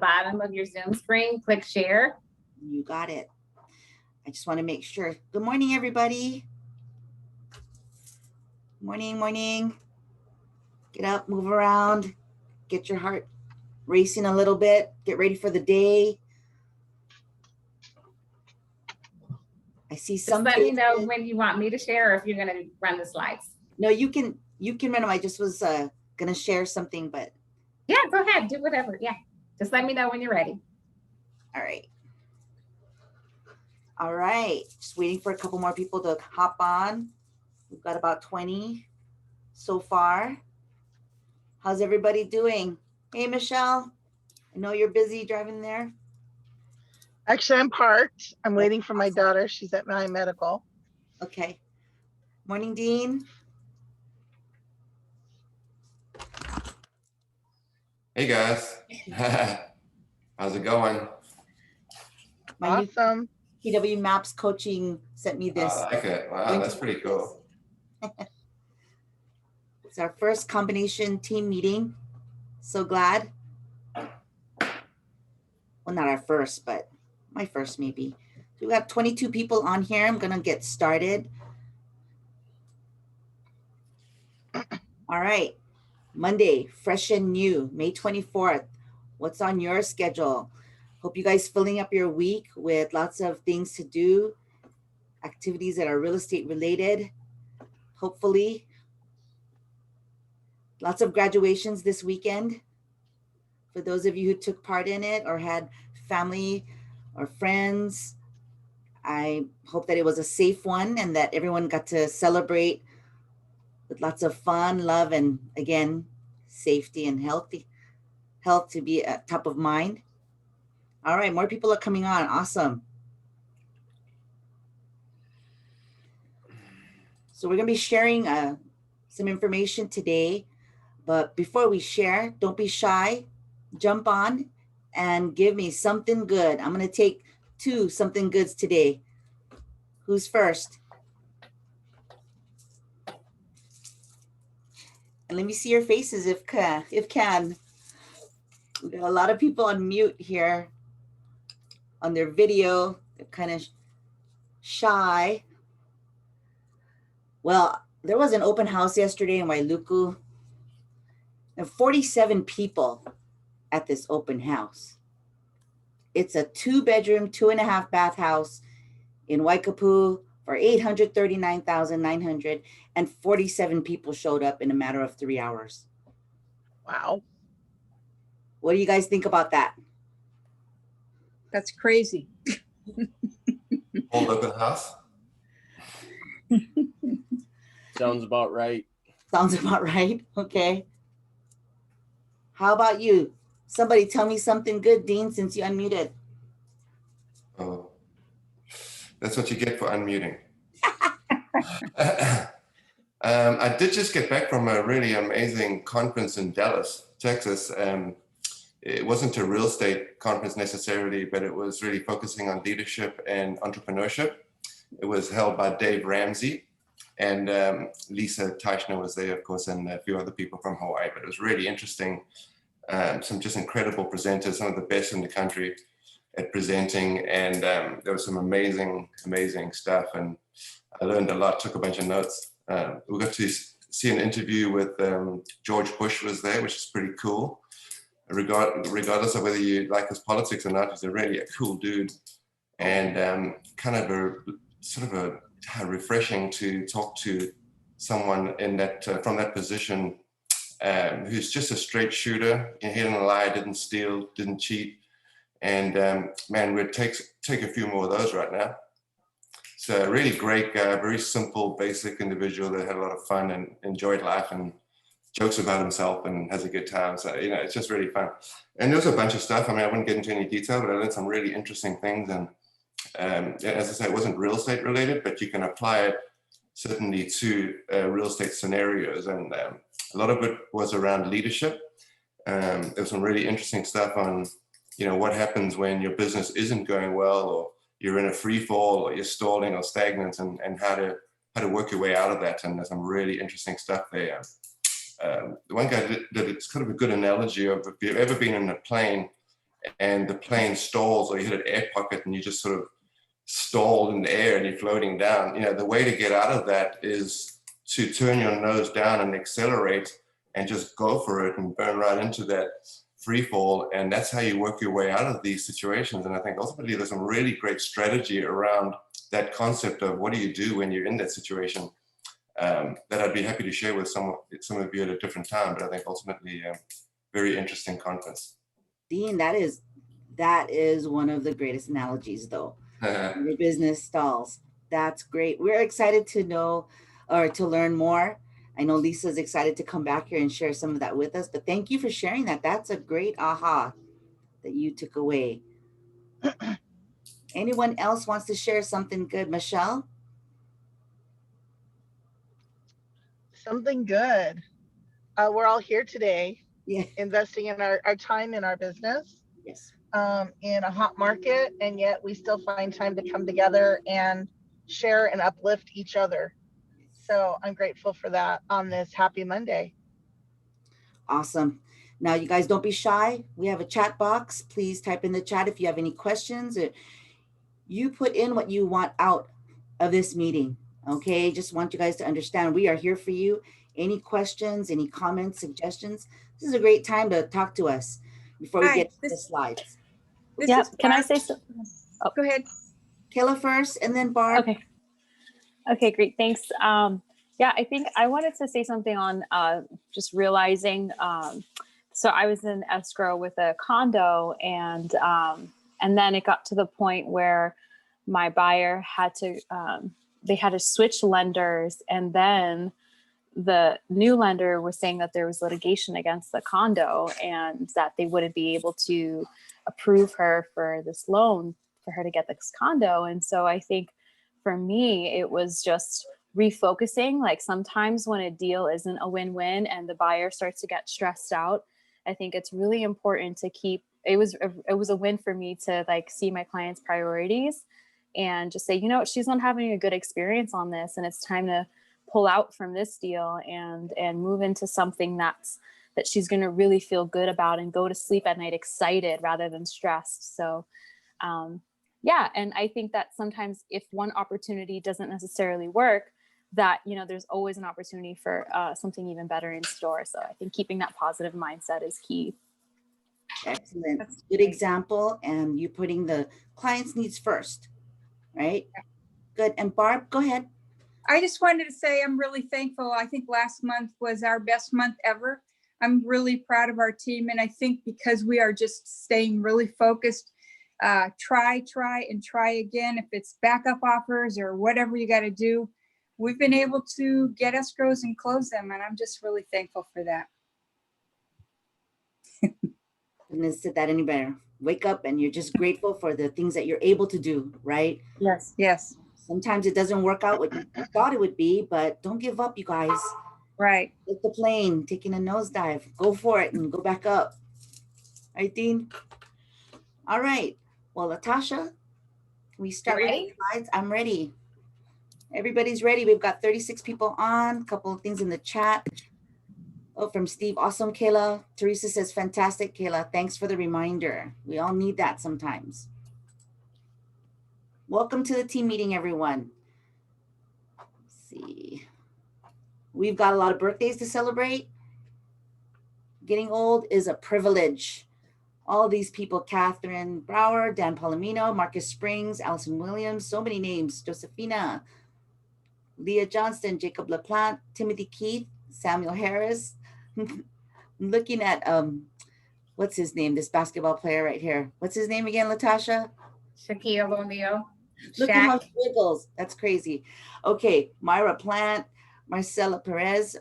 bottom of your Zoom screen, click share. You got it. I just want to make sure. Good morning, everybody. Morning, morning. Get up, move around, get your heart racing a little bit, get ready for the day. I see some. Just let me know when you want me to share or if you're going to run the slides. No, you can run them. I just was going to share something, but. Yeah, go ahead. Do whatever. Yeah. Just let me know when you're ready. All right. All right. Just waiting for a couple more people to hop on. We've got about 20 so far. How's everybody doing? Hey, Michelle. I know you're busy driving there. Actually, I'm parked. I'm waiting for my daughter. She's at my medical. Okay. Morning, Dean. Hey guys, how's it going? My awesome. New KW Maps coaching sent me this. I like it. Wow, that's pretty cool. It's our first combination team meeting. So glad. Well, not our first, but my first maybe. So we have 22 people on here. I'm going to get started. All right. Monday, fresh and new, May 24th. What's on your schedule? Hope you guys filling up your week with lots of things to do, activities that are real estate related. Hopefully, lots of graduations this weekend. For those of you who took part in it or had family or friends, I hope that it was a safe one and that everyone got to celebrate with lots of fun, love, and again, safety and health to be at top of mind. All right, more people are coming on. Awesome. So we're going to be sharing some information today. But before we share, don't be shy. Jump on and give me something good. I'm going to take 2 something goods today. Who's first? And let me see your faces if can. We got a lot of people on mute here on their video. They're kind of shy. Well, there was an open house yesterday in Wailuku. There were 47 people at this open house. It's a 2-bedroom, 2.5 bath house in Waikapu for $839,900, and 47 people showed up in a matter of 3 hours. Wow. What do you guys think about that? That's crazy. Old open house? Sounds about right. Sounds about right. Okay. How about you? Somebody tell me something good, Dean, since you unmuted. Oh, that's what you get for unmuting. I did just get back from a really amazing conference in Dallas, Texas. It wasn't a real estate conference necessarily, but it was really focusing on leadership and entrepreneurship. It was held by Dave Ramsey, and Lisa Teichner was there, of course, and a few other people from Hawaii, but it was really interesting. Some just incredible presenters, some of the best in the country at presenting, and there was some amazing stuff, and I learned a lot, took a bunch of notes. We got to see an interview with George Bush was there, which is pretty cool. Regardless of whether you like his politics or not, he's a really cool dude, and kind of refreshing to talk to someone in that from that position who's just a straight shooter. He didn't lie, didn't steal, didn't cheat, and man, we'd take a few more of those right now. So a really great guy, very simple, basic individual that had a lot of fun and enjoyed life and jokes about himself and has a good time. So, it's just really fun. And there's a bunch of stuff. I mean, I wouldn't get into any detail, but I learned some really interesting things. And as I say, it wasn't real estate related, but you can apply it certainly to real estate scenarios. And a lot of it was around leadership. There was some really interesting stuff on, what happens when your business isn't going well, or you're in a free fall, or you're stalling or stagnant, and how to work your way out of that. And there's some really interesting stuff there. The one guy did it's kind of a good analogy of if you've ever been in a plane and the plane stalls, or you hit an air pocket and you just sort of stalled in the air and you're floating down. You know, the way to get out of that is to turn your nose down and accelerate and just go for it and burn right into that free fall. And that's how you work your way out of these situations. And I think ultimately there's some really great strategy around that concept of what do you do when you're in that situation, that I'd be happy to share with some of you at a different time. But I think ultimately very interesting conference. Dean, that is one of the greatest analogies though. Your business stalls. That's great. We're excited to know or to learn more. I know Lisa's excited to come back here and share some of that with us, but thank you for sharing that. That's a great aha that you took away. Anyone else wants to share something good? Michelle? Something good. We're all here today Yeah. investing in our time in our business. Yes. In a hot market, and yet we still find time to come together and share and uplift each other. So I'm grateful for that on this happy Monday. Awesome. Now, you guys don't be shy. We have a chat box. Please type in the chat if you have any questions. You put in what you want out of this meeting. Okay. Just want you guys to understand we are here for you. Any questions, any comments, suggestions? This is a great time to talk to us before we Hi, get to the slides. Yeah, can I say something? Oh. Go ahead. Kayla first and then Barb. Okay, great. Thanks. Yeah, I think I wanted to say something on just realizing. So I was in escrow with a condo, and then it got to the point where my buyer had to they had to switch lenders, and then the new lender was saying that there was litigation against the condo and that they wouldn't be able to approve her for this loan for her to get this condo. And so I think for me, it was just refocusing. Like sometimes when a deal isn't a win-win and the buyer starts to get stressed out, I think it's really important to keep, it was a win for me to like see my client's priorities and just say, you know, she's not having a good experience on this, and it's time to pull out from this deal and move into something that she's going to really feel good about and go to sleep at night excited rather than stressed. So yeah, and I think that sometimes if one opportunity doesn't necessarily work, that, you know, there's always an opportunity for something even better in store. So I think keeping that positive mindset is key. Excellent. Good example. And you putting the client's needs first, right? Good. And Barb, go ahead. I just wanted to say I'm really thankful. I think last month was our best month ever. I'm really proud of our team. And I think because we are just staying really focused, try and try again. If it's backup offers or whatever you got to do, we've been able to get escrows and close them. And I'm just really thankful for that. Couldn't have said that any better. Wake up and you're just grateful for the things that you're able to do, right? Yes. Yes. Sometimes it doesn't work out what you thought it would be, but don't give up, you guys. Right. Like the plane, taking a nosedive. Go for it and go back up. Right, Dean? All right. Well, Latasha, can we start with the slides? I'm ready. Everybody's ready. We've got 36 people on, a couple of things in the chat. Oh, from Steve, awesome, Kayla. Teresa says, fantastic, Kayla. Thanks for the reminder. We all need that sometimes. Welcome to the team meeting, everyone. Let's see. We've got a lot of birthdays to celebrate. Getting old is a privilege. All these people, Catherine Brower, Dan Palomino, Marcus Springs, Allison Williams, so many names, Josephina, Leah Johnston, Jacob LaPlante, Timothy Keith, Samuel Harris. I'm looking at, what's his name, this basketball player right here. What's his name again, Latasha? Shaquille O'Neal. Look at how he wiggles. That's crazy. Okay, Myra Plant, Marcela Perez,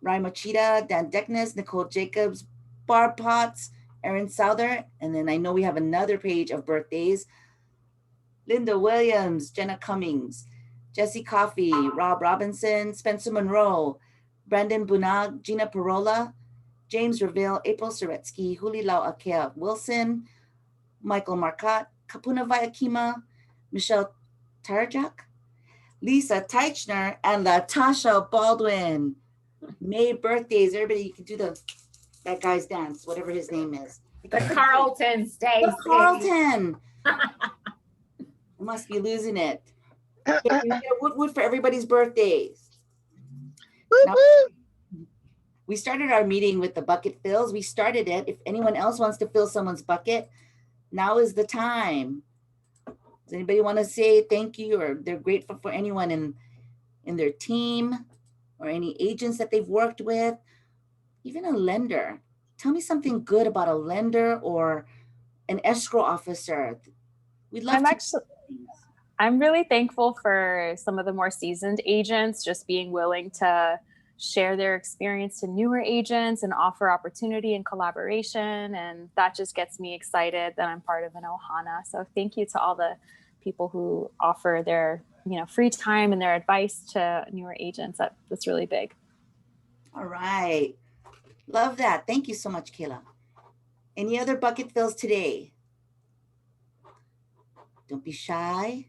Rai Machida, Dan Deckness, Nicole Jacobs, Barb Potts, Erin Souther, and then I know we have another page of birthdays. Linda Williams, Jenna Cummings, Jesse Coffey, Rob Robinson, Spencer Monroe, Brandon Bunag, Gina Parola, James Reville, April Soretsky, Huli Lau Akea Wilson, Michael Marcotte, Kapuna Vayakima, Michelle Tarjak, Lisa Teichner, and Latasha Baldwin. May birthdays. Everybody, you can do that guy's dance, whatever his name is. The Carlton, The Stacy. Carlton. I must be losing it. Okay, we get a woot for everybody's birthdays. Woo Now, woo. we started our meeting with the bucket fills. We started it. If anyone else wants to fill someone's bucket, now is the time. Does anybody want to say thank you or they're grateful for anyone in their team or any agents that they've worked with, even a lender? Tell me something good about a lender or an escrow officer. We'd love to. I'm really thankful for some of the more seasoned agents just being willing to share their experience to newer agents and offer opportunity and collaboration. And that just gets me excited that I'm part of an Ohana. So thank you to all the people who offer their free time and their advice to newer agents. That's really big. All right. Love that. Thank you so much, Kayla. Any other bucket fills today? Don't be shy.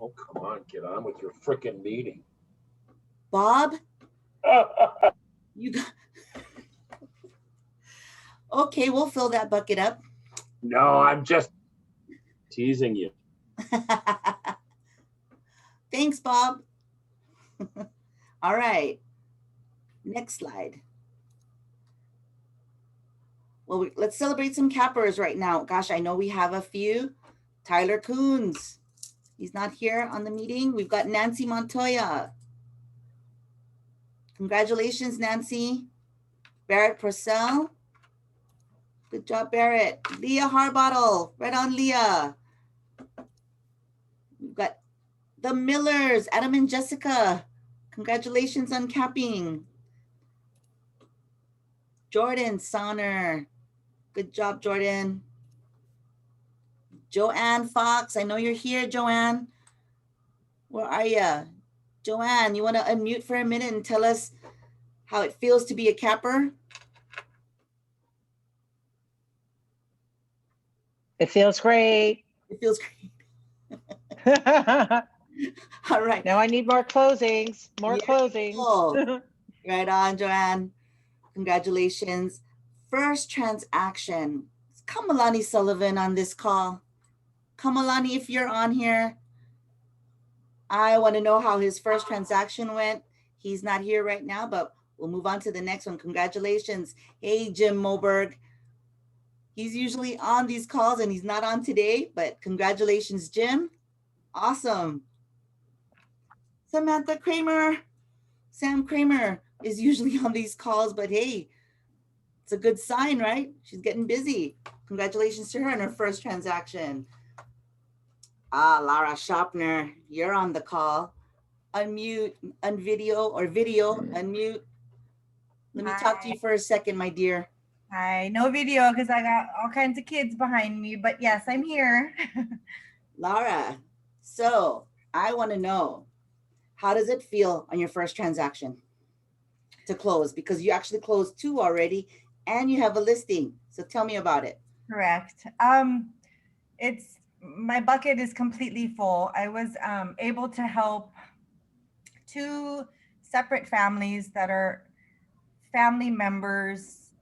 Oh, come on, get on with your freaking meeting. Bob? You got... Okay, we'll fill that bucket up. No, I'm just teasing you. Thanks, Bob. All right. Next slide. Well, let's celebrate some cappers right now. Gosh, I know we have a few. Tyler Coons. He's not here on the meeting. We've got Nancy Montoya. Congratulations, Nancy. Barrett Purcell. Good job, Barrett. Leah Harbottle. Right on, Leah. We've got the Millers, Adam and Jessica. Congratulations on capping. Jordan Sonner. Good job, Jordan. Joanne Fox. I know you're here, Joanne. Where are you? Joanne, you want to unmute for a minute and tell us how it feels to be a capper? It feels great. It feels great. All right. Now I need more closings. More Yeah. closings. Right on, Joanne. Congratulations. First transaction. Is Kamalani Sullivan on this call? Kamalani, if you're on here, I want to know how his first transaction went. He's not here right now, but we'll move on to the next one. Congratulations. Hey, Jim Moberg. He's usually on these calls and he's not on today, but congratulations, Jim. Awesome. Samantha Kramer. Sam Kramer is usually on these calls, but hey, it's a good sign, right? She's getting busy. Congratulations to her on her first transaction. Lara Shopner, you're on the call. Unmute, unmute. Let me talk to you for a second, my dear. Hi, no video because I got all kinds of kids behind me, but yes, I'm here. Lara, so I want to know, how does it feel on your first transaction to close? Because you actually closed 2 already and you have a listing. So tell me about it. Correct. My bucket is completely full. I was able to help 2 separate families that are family members,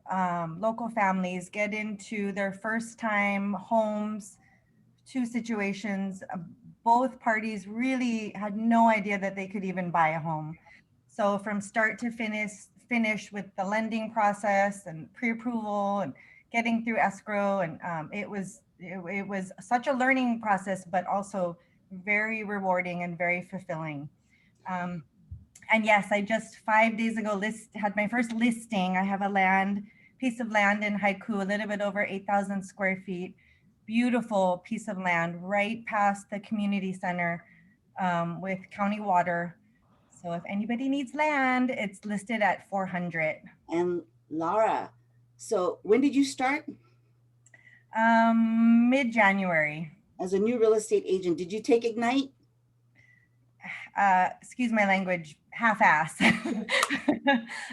local families, get into their first time homes, 2 situations. Both parties really had no idea that they could even buy a home. So from start to finish with the lending process and pre-approval and getting through escrow, and it was such a learning process, but also very rewarding and very fulfilling. And yes, I just 5 days ago had my first listing. I have a piece of land in Haiku, a little bit over 8,000 square feet. Beautiful piece of land right past the community center with county water. So if anybody needs land, it's listed at 400. And Laura, so when did you start? Mid-January. As a new real estate agent, did you take Ignite? Excuse my language, half-ass.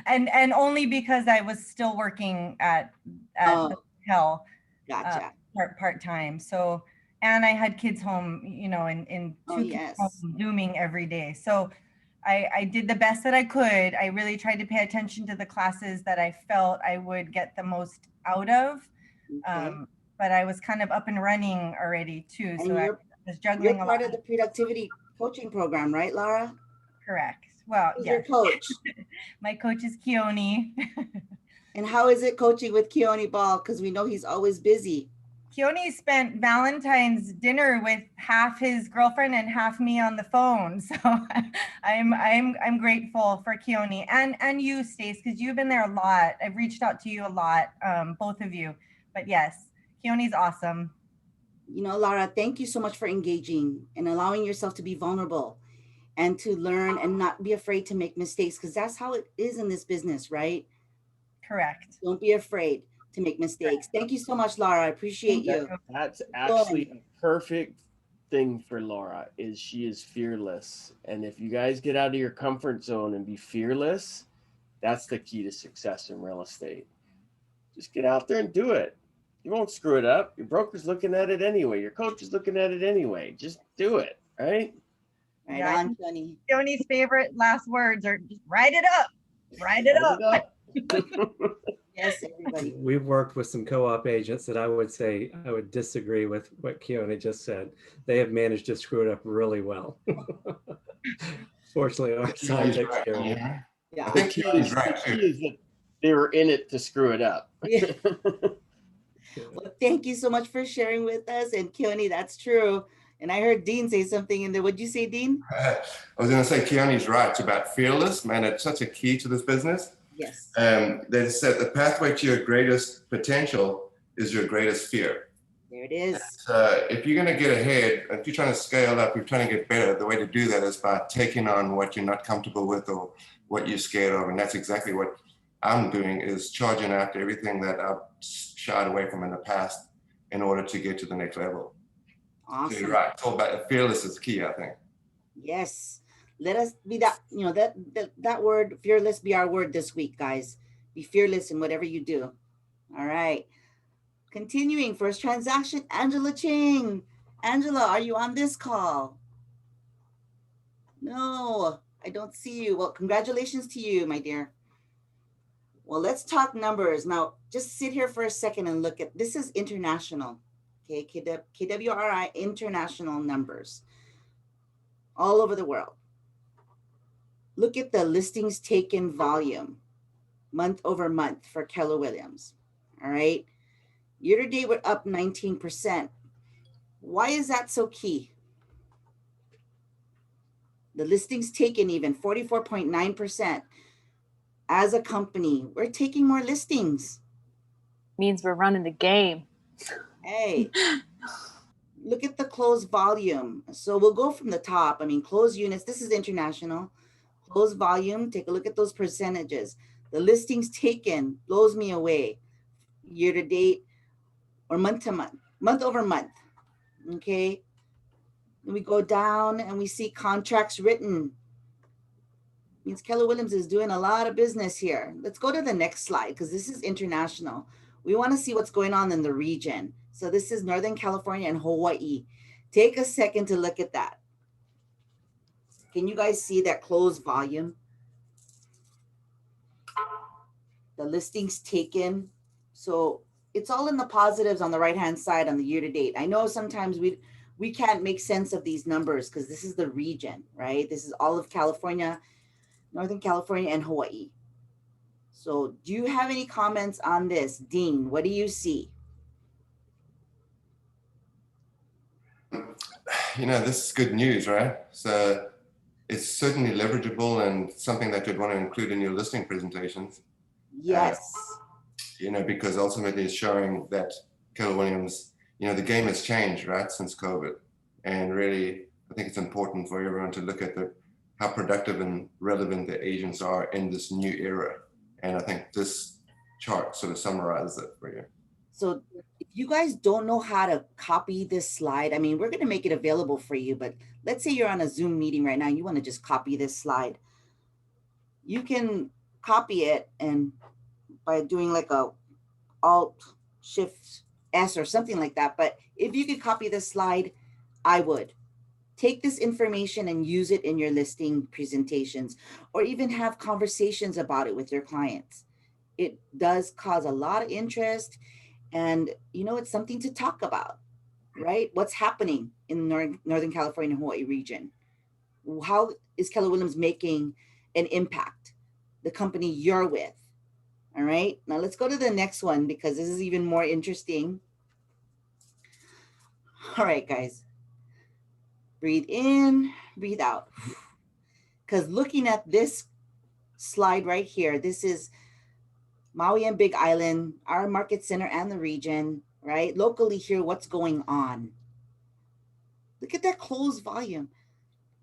and only because I was still working at the hotel. Gotcha. Part-time. So, and I had kids home, in 2 kids home, Zooming every day. So I did the best that I could. I really tried to pay attention to the classes that I felt I would get the most out of. Okay. But I was kind of up and running already too. And So I you're was juggling a part lot. of the productivity coaching program, right, Laura? Correct. Well, Who's yeah. your coach? My coach is Keone. And how is it coaching with Keone Ball? Because we know he's always busy. Keone spent Valentine's dinner with half his girlfriend and half me on the phone. So I'm grateful for Keone and you, Stace, because you've been there a lot. I've reached out to you a lot, both of you. But yes, Keone's awesome. You know, Laura, thank you so much for engaging and allowing yourself to be vulnerable and to learn and not be afraid to make mistakes, because that's how it is in this business, right? Correct. Don't be afraid to make mistakes. Thank you so much, Laura. I appreciate you. That's actually a perfect thing for Laura, is she is fearless. And if you guys get out of your comfort zone and be fearless, that's the key to success in real estate. Just get out there and do it. You won't screw it up. Your broker's looking at it anyway. Your coach is looking at it anyway. Just do it, right? Right on, Johnny. Keone's favorite last words are just write it up. Write it up. Yes, everybody. We've worked with some co-op agents that I would disagree with what Keone just said. They have managed to screw it up really well. Fortunately, our side takes care of it. Yeah, I think Keone's right too. They were in it to screw it up. Yeah. Well, thank you so much for sharing with us. And Keone, that's true. And I heard Dean say something in there. What'd you say, Dean? I was going to say Keone's right. It's about fearless, man. It's such a key to this business. Yes. They said the pathway to your greatest potential is your greatest fear. There it is. If you're going to get ahead, if you're trying to scale up, you're trying to get better, the way to do that is by taking on what you're not comfortable with or what you're scared of. And that's exactly what I'm doing, is charging after everything that I've shied away from in the past in order to get to the next level. Awesome. So you're right. It's all about fearless is key, I think. Yes. Let us be that, that word fearless be our word this week, guys. Be fearless in whatever you do. All right. Continuing, first transaction, Angela Ching. Angela, are you on this call? No, I don't see you. Well, congratulations to you, my dear. Well, let's talk numbers. Now, just sit here for a second and look at, this is international. Okay, KWRI international numbers all over the world. Look at the listings taken volume, month over month for Keller Williams. All right. Year to date, we're up 19%. Why is that so key? The listings taken even 44.9%. As a company, we're taking more listings. Means we're running the game. Hey, look at the closed volume. So we'll go from the top. I mean, closed units, this is international. Closed volume, take a look at those percentages. The listings taken blows me away. Year to date or month to month, month over month. Okay. And we go down and we see contracts written. Means Keller Williams is doing a lot of business here. Let's go to the next slide because this is international. We want to see what's going on in the region. So this is Northern California and Hawaii. Take a second to look at that. Can you guys see that closed volume? The listings taken. So it's all in the positives on the right-hand side on the year-to-date. I know sometimes we can't make sense of these numbers because this is the region, right? This is all of California, Northern California, and Hawaii. So do you have any comments on this? Dean, what do you see? This is good news, right? So it's certainly leverageable and something that you'd want to include in your listing presentations. Yes. Because ultimately it's showing that Keller Williams, the game has changed, right, since COVID. And really, I think it's important for everyone to look at how productive and relevant the agents are in this new era. And I think this chart sort of summarizes it for you. So if you guys don't know how to copy this slide, I mean, we're going to make it available for you, but let's say you're on a Zoom meeting right now, and you want to just copy this slide. You can copy it and by doing like a Alt-Shift-S or something like that. But if you could copy this slide, I would. Take this information and use it in your listing presentations, or even have conversations about it with your clients. It does cause a lot of interest, And, it's something to talk about, right? What's happening in the Northern California, Hawaii region? How is Keller Williams making an impact? The company you're with. All right, now let's go to the next one because this is even more interesting. All right, guys, breathe in, breathe out. Because looking at this slide right here, this is Maui and Big Island, our market center and the region, right? Locally here, what's going on? Look at that closed volume.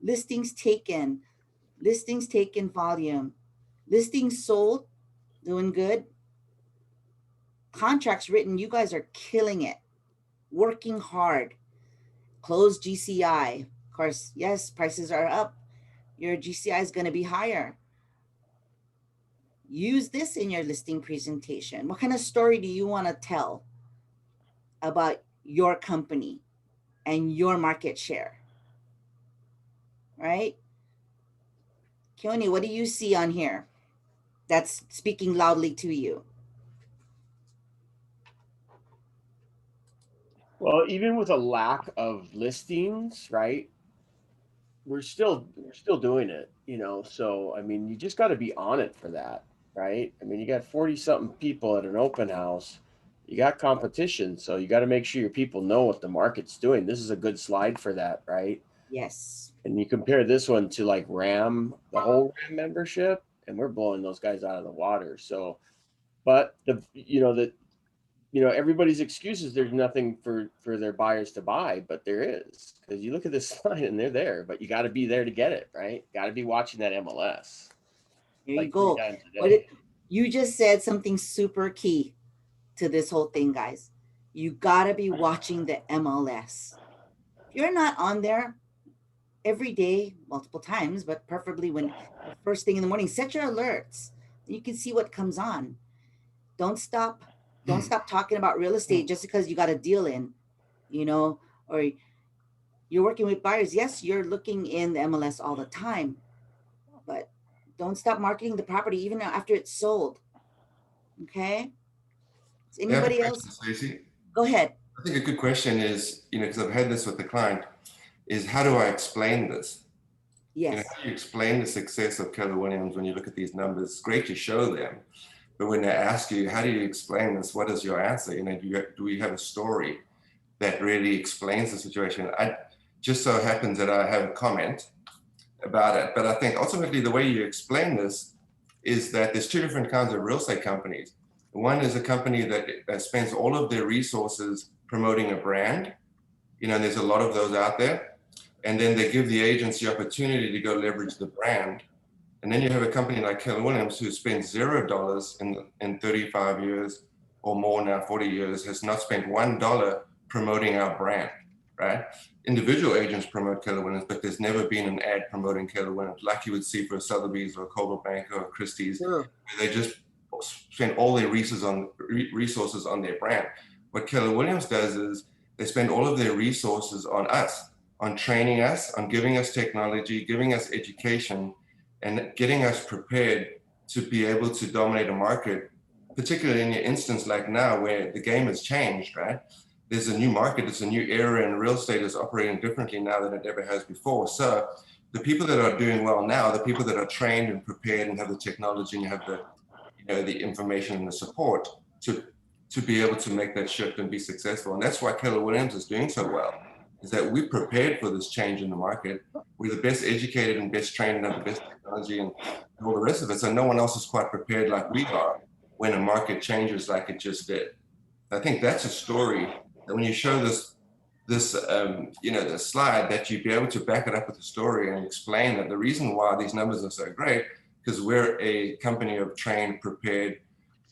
Listings taken volume. Listings sold, doing good. Contracts written, you guys are killing it. Working hard. Closed GCI. Of course, yes, prices are up. Your GCI is going to be higher. Use this in your listing presentation. What kind of story do you want to tell about your company and your market share? Right? Keone, what do you see on here that's speaking loudly to you? Well, even with a lack of listings, right? We're still doing it, So I mean, you just got to be on it for that, right? I mean, you got 40 something people at an open house. You got competition, so you got to make sure your people know what the market's doing. This is a good slide for that, right? Yes. And you compare this one to like RAM, the whole RAM membership, and we're blowing those guys out of the water. So, but everybody's excuses, there's nothing for their buyers to buy, but there is, because you look at this slide and they're there, but you got to be there to get it, right? Got to be watching that MLS. There you go. You just said something super key to this whole thing, guys. You got to be watching the MLS. If you're not on there every day, multiple times, but preferably when first thing in the morning, set your alerts. You can see what comes on. Don't stop talking about real estate just because you got a deal in, or you're working with buyers. Yes, you're looking in the MLS all the time, but don't stop marketing the property even after it's sold. Okay? Is anybody else? Stacey? Go ahead. I think a good question is, because I've had this with the client, is how do I explain this? Yes. How do you explain the success of Keller Williams when you look at these numbers? It's great to show them. But when they ask you, how do you explain this? What is your answer? Do we have a story that really explains the situation? I just so happens that I have a comment about it. But I think ultimately the way you explain this is that there's two different kinds of real estate companies. One is a company that spends all of their resources promoting a brand. And there's a lot of those out there. And then they give the agents the opportunity to go leverage the brand. And then you have a company like Keller Williams who spends $0 in 35 years or more now, 40 years, has not spent $1 promoting our brand, right? Individual agents promote Keller Williams, but there's never been an ad promoting Keller Williams like you would see for a Sotheby's or a Coldwell Banker or Christie's. Sure. They just spend all their resources on their brand. What Keller Williams does is they spend all of their resources on us, on training us, on giving us technology, giving us education, and getting us prepared to be able to dominate a market, particularly in your instance like now where the game has changed, right? There's a new market, it's a new era, and real estate is operating differently now than it ever has before. So the people that are doing well now, the people that are trained and prepared and have the technology and have the information and the support to be able to make that shift and be successful. And that's why Keller Williams is doing so well, is that we prepared for this change in the market. We're the best educated and best trained and have the best technology and all the rest of it. So no one else is quite prepared like we are when a market changes like it just did. I think that's a story that when you show this the slide, that you'd be able to back it up with a story and explain that the reason why these numbers are so great, because we're a company of trained, prepared,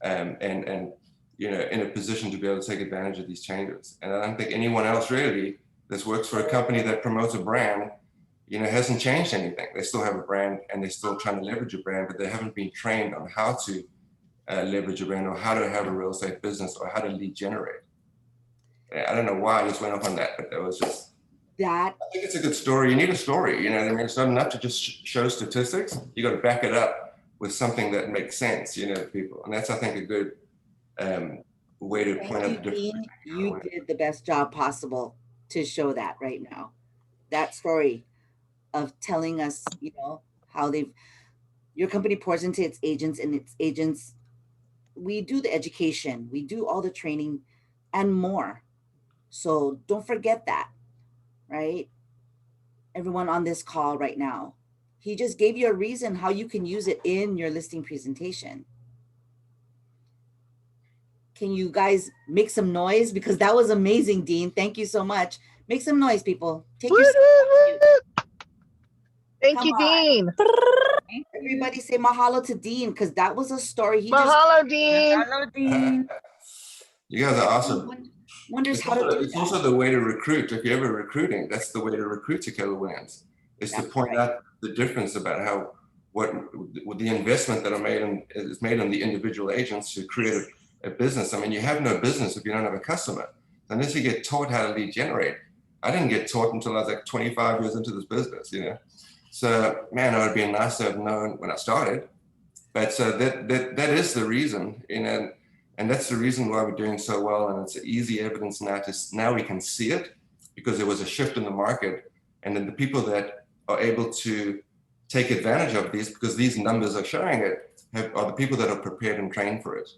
and in a position to be able to take advantage of these changes. And I don't think anyone else really that works for a company that promotes a brand, hasn't changed anything. They still have a brand and they're still trying to leverage a brand, but they haven't been trained on how to leverage a brand or how to have a real estate business or how to lead generate. I don't know why I just went off on that, but that was just that. I think it's a good story. You need a story. It's not enough to just show statistics. You got to back it up with something that makes sense, to people. And that's, I think, a good way to point out the Thank you, difference. Dean. You did the best job possible to show that right now. That story of telling us, you know, how your company pours into its agents, and its agents, we do the education, we do all the training and more. So don't forget that, right? Everyone on this call right now, he just gave you a reason how you can use it in your listing presentation. Can you guys make some noise? Because that was amazing, Dean. Thank you so much. Make some noise, people. Take your Thank Come you, on. Dean. Everybody say mahalo to Dean, because that was a story. He Mahalo, Dean. Hello, Dean. You guys are awesome. Wonders It's how to also, do it's that. also the way to recruit. If you're ever recruiting, that's the way to recruit to Keller Williams, is to That's point right. out the difference about how what the investment that is made on the individual agents to create a business. I mean, you have no business if you don't have a customer, unless you get taught how to lead generate. I didn't get taught until I was like 25 years into this business, you know. So, man, it would have been nice to have known when I started. But so that is the reason, you know, and that's the reason why we're doing so well. And it's easy evidence now we can see it, because there was a shift in the market, and then the people that are able to take advantage of these, because these numbers are showing it, are the people that are prepared and trained for it.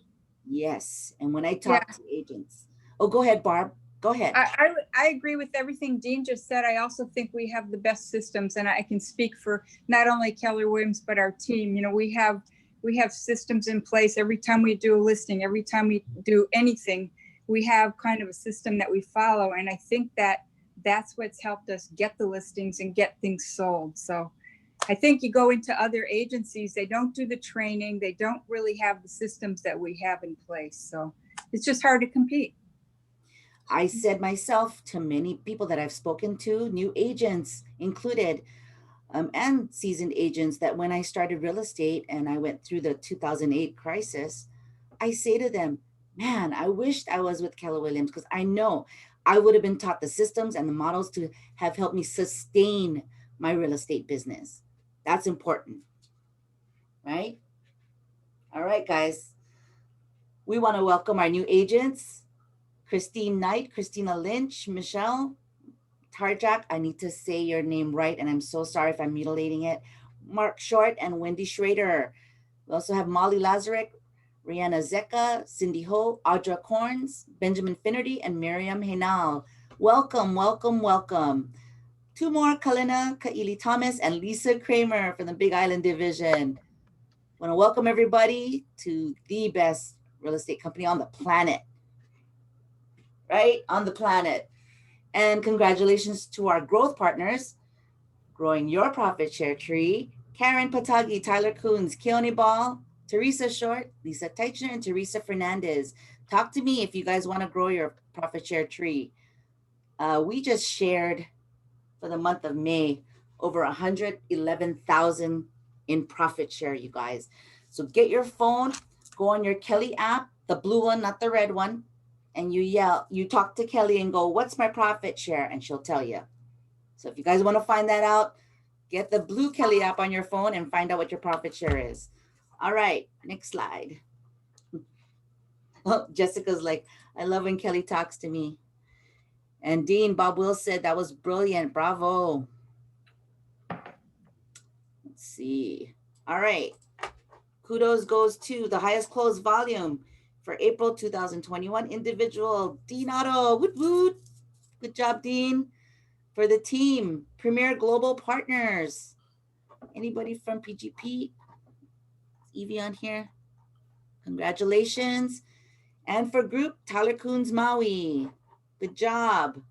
Yes. And when I talk to agents, oh, go ahead, Barb. Go ahead. I agree with everything Dean just said. I also think we have the best systems, and I can speak for not only Keller Williams, but our team. You know, we have systems in place. Every time we do a listing, every time we do anything, we have kind of a system that we follow. And I think that's what's helped us get the listings and get things sold. So I think you go into other agencies, they don't do the training. They don't really have the systems that we have in place. So it's just hard to compete. I said myself to many people that I've spoken to, new agents included, and seasoned agents, that when I started real estate and I went through the 2008 crisis, I say to them, man, I wished I was with Keller Williams, because I know I would have been taught the systems and the models to have helped me sustain my real estate business. That's important, right? All right, guys. We want to welcome our new agents. Christine Knight, Christina Lynch, Michelle Tarjak, I need to say your name right, and I'm so sorry if I'm mutilating it. Mark Short and Wendy Schrader. We also have Molly Lazarek, Rihanna Zeka, Cindy Ho, Audra Corns, Benjamin Finnerty, and Miriam Henal. Welcome, welcome, welcome. Two more, Kalina Kaili Thomas and Lisa Kramer from the Big Island Division. I want to welcome everybody to the best real estate company on the planet. Right? On the planet. And congratulations to our growth partners, Growing Your Profit Share Tree, Karen Patagi, Tyler Coons, Keone Ball, Teresa Short, Lisa Teichner, and Teresa Fernandez. Talk to me if you guys want to grow your profit share tree. We just shared for the month of May over 111,000 in profit share, you guys. So get your phone, go on your Kelly app, the blue one, not the red one, and you talk to Kelly and go, what's my profit share? And she'll tell you. So if you guys want to find that out, get the blue Kelly app on your phone and find out what your profit share is. All right, next slide. Oh, Jessica's like, I love when Kelly talks to me. And Dean, Bob Will said that was brilliant. Bravo. Let's see. All right. Kudos goes to the highest closed volume for April 2021 individual, Dean Otto. Woot woot. Good job, Dean. For the team, Premier Global Partners. Anybody from PGP? Evie on here? Congratulations. And for group, Tyler Coons Maui. Good job.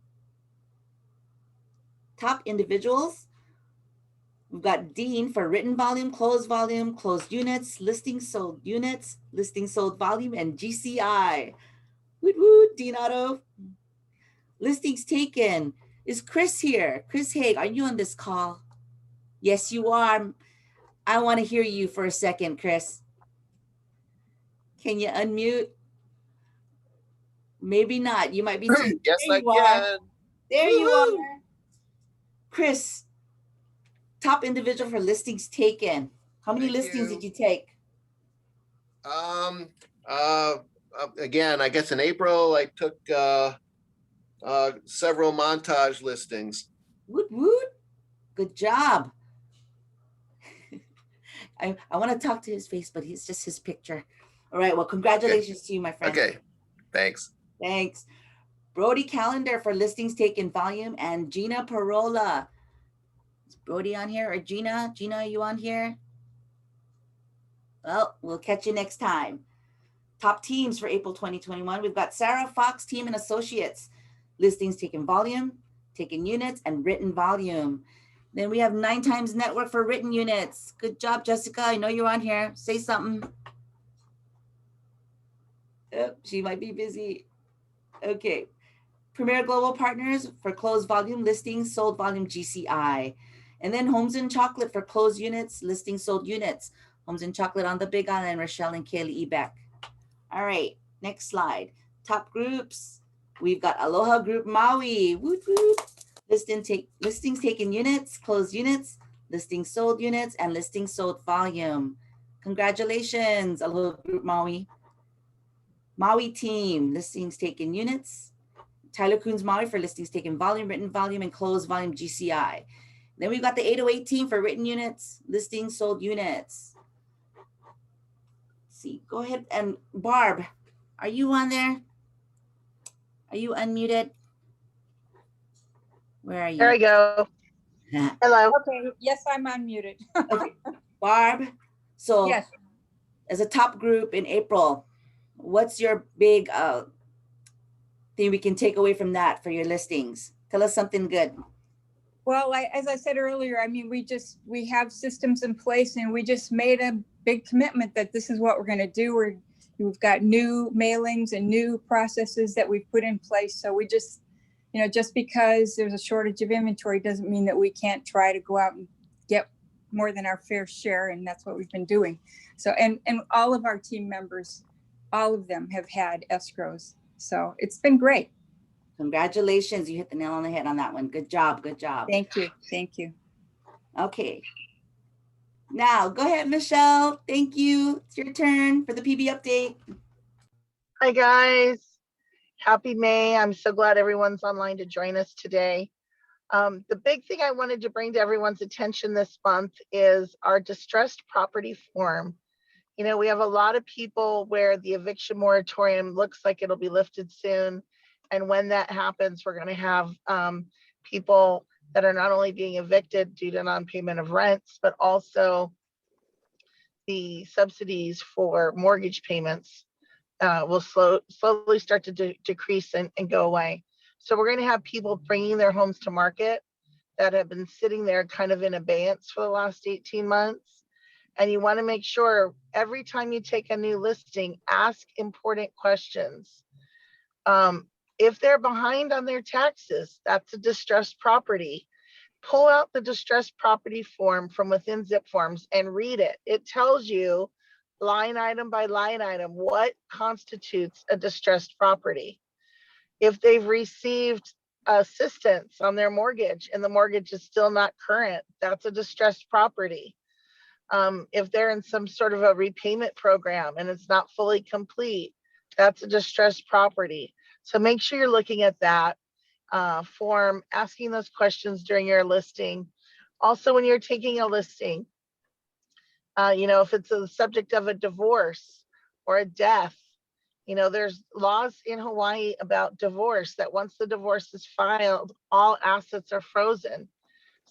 Top individuals. We've got Dean for written volume, closed units, listings sold volume, and GCI. Woot woot, Dean Otto. Listings taken. Is Chris here? Chris Haig, are you on this call? Yes, you are. I want to hear you for a second, Chris. Can you unmute? Maybe not. You might be. Yes, I can. There you are. Chris, top individual for listings taken. How many listings did you take? again, I guess in April, I took several montage listings. Woot woot. Good job. I want to talk to his face, but he's just his picture. All right. Well, congratulations to you, my friend. Okay, thanks. Thanks. Brody Calendar for listings taken volume, and Gina Parola. Is Brody on here or Gina? Gina, are you on here? Well, we'll catch you next time. Top teams for April 2021. We've got Sarah Fox Team and Associates. Listings taken volume, taken units, and written volume. Then we have 9 Times Network for written units. Good job, Jessica. I know you're on here. Say something. Oh, she might be busy. Okay. Premier Global Partners for closed volume listings, sold volume GCI. And then Homes and Chocolate for closed units, listings, sold units. Homes and Chocolate on the Big Island, Rochelle and Kaylee Ebeck. All right, next slide. Top groups. We've got Aloha Group Maui. Woot woot. Listings taken units, closed units, listings sold units, and listings sold volume. Congratulations, Aloha Group Maui. Maui Team, listings taken units. Tyler Coons Maui for listings taken volume, written volume, and closed volume GCI. Then we've got the 808 Team for written units, listings sold units. Let's see, go ahead. And Barb, are you on there? Are you unmuted? Where are you? There I go. Hello. Okay, yes, I'm unmuted. Okay. Barb, so Yes. as a top group in April, what's your big thing we can take away from that for your listings? Tell us something good. Well, as I said earlier, I mean, we have systems in place, and we just made a big commitment that this is what we're going to do. We've got new mailings and new processes that we've put in place. So we just, just because there's a shortage of inventory doesn't mean that we can't try to go out and get more than our fair share. And that's what we've been doing. So, and all of our team members, all of them have had escrows. So it's been great. Congratulations. You hit the nail on the head on that one. Good job. Good job. Thank you. Thank you. Okay. Now go ahead, Michelle. Thank you. It's your turn for the PB update. Hi, guys. Happy May. I'm so glad everyone's online to join us today. The big thing I wanted to bring to everyone's attention this month is our distressed property form. We have a lot of people where the eviction moratorium looks like it'll be lifted soon. And when that happens, we're going to have people that are not only being evicted due to non-payment of rents, but also the subsidies for mortgage payments will slowly start to decrease and go away. So we're going to have people bringing their homes to market that have been sitting there kind of in abeyance for the last 18 months. And you want to make sure every time you take a new listing, ask important questions. If they're behind on their taxes, that's a distressed property. Pull out the distressed property form from within Zip Forms and read it. It tells you line item by line item what constitutes a distressed property. If they've received assistance on their mortgage and the mortgage is still not current, that's a distressed property. If they're in some sort of a repayment program and it's not fully complete, that's a distressed property. So make sure you're looking at that form, asking those questions during your listing. Also, when you're taking a listing, if it's a subject of a divorce or a death, there's laws in Hawaii about divorce that once the divorce is filed, all assets are frozen.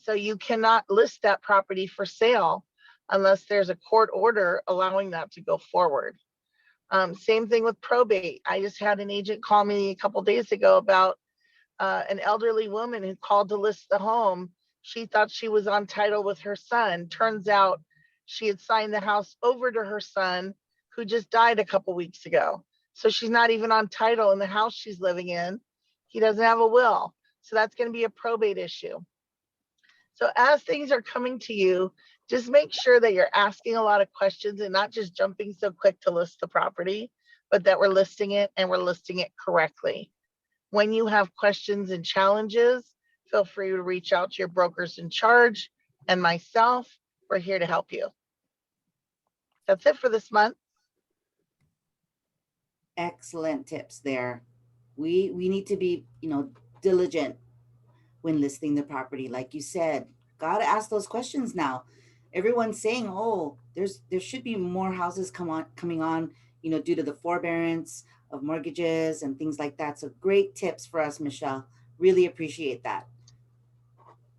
So you cannot list that property for sale unless there's a court order allowing that to go forward. Same thing with probate. I just had an agent call me a couple days ago about an elderly woman who called to list the home. She thought she was on title with her son. Turns out she had signed the house over to her son, who just died a couple weeks ago. So she's not even on title in the house she's living in. He doesn't have a will. So that's going to be a probate issue. So as things are coming to you, just make sure that you're asking a lot of questions and not just jumping so quick to list the property, but that we're listing it and we're listing it correctly. When you have questions and challenges, feel free to reach out to your brokers in charge and myself. We're here to help you. That's it for this month. excellent tips there. We need to be, diligent when listing the property. Like you said, gotta ask those questions now. Everyone's saying, oh, there should be more houses coming on, due to the forbearance of mortgages and things like that. So great tips for us, Michelle. Really appreciate that.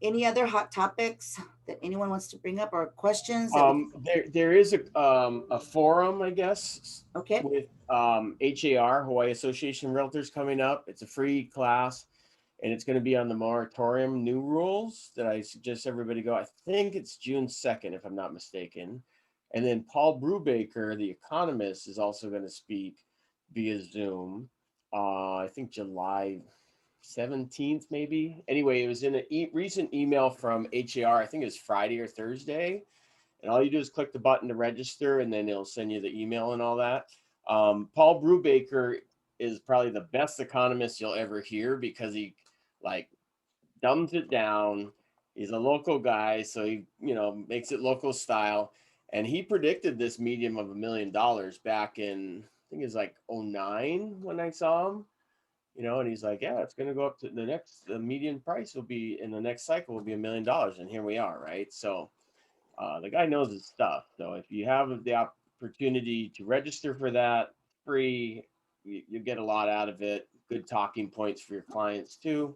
Any other hot topics that anyone wants to bring up or questions? There is a forum, I guess, Okay. with HAR, Hawaii Association Realtors, coming up. It's a free class, and it's going to be on the moratorium new rules that I suggest everybody go. I think it's June 2nd, if I'm not mistaken. And then Paul Brubaker, the economist, is also going to speak via Zoom. I think July 17th, maybe. Anyway, it was in a recent email from HAR. I think it was Friday or Thursday. And all you do is click the button to register, and then it'll send you the email and all that. Paul Brubaker is probably the best economist you'll ever hear, because he dumbs it down. He's a local guy, so he makes it local style. And he predicted this medium of $1 million back in, I think it was like 2009 when I saw him. And he's like, yeah, it's going to go up to the median price will be in the next cycle will be $1 million. And here we are, right? So the guy knows his stuff. So if you have the opportunity to register for that free, you get a lot out of it. Good talking points for your clients too.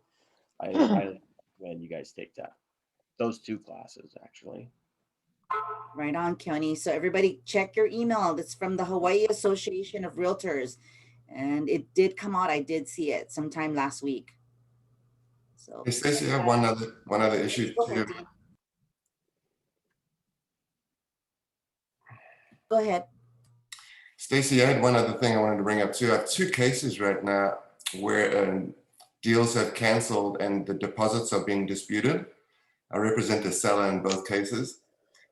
I highly recommend you guys take that. Those two classes, actually. Right on, Keone. So everybody check your email. That's from the Hawaii Association of Realtors. And it did come out. I did see it sometime last week. So Hey, Stacey, I have one other issue too. Go ahead. Stacey, I had one other thing I wanted to bring up too. I have two cases right now where deals have canceled and the deposits are being disputed. I represent the seller in both cases.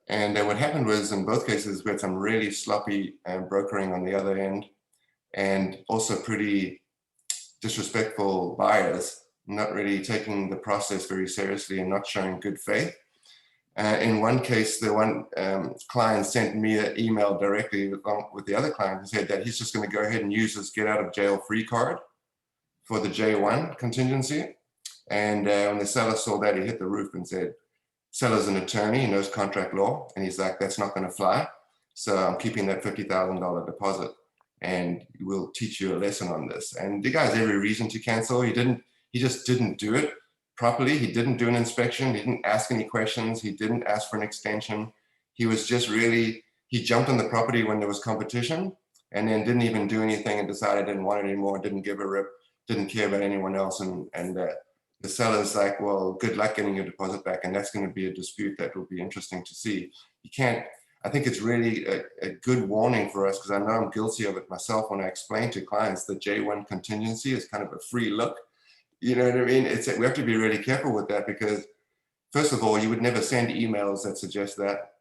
And what happened was, in both cases, we had some really sloppy brokering on the other end, and also pretty disrespectful buyers, not really taking the process very seriously and not showing good faith. In one case, the one client sent me an email directly with the other client and said that he's just going to go ahead and use his get out of jail free card for the J1 contingency. And when the seller saw that, he hit the roof and said, seller's an attorney, he knows contract law. And he's like, that's not going to fly. So I'm keeping that $50,000 deposit, and we'll teach you a lesson on this. And the guy has every reason to cancel. He just didn't do it properly. He didn't do an inspection. He didn't ask any questions. He didn't ask for an extension. He was just he jumped on the property when there was competition, and then didn't even do anything and decided didn't want it anymore, didn't give a rip, didn't care about anyone else. And the seller's like, well, good luck getting your deposit back. And that's going to be a dispute that will be interesting to see. You can't, I think it's really a good warning for us, because I know I'm guilty of it myself when I explain to clients that J1 contingency is kind of a free look. You know what I mean? We have to be really careful with that, because first of all, you would never send emails that suggest that,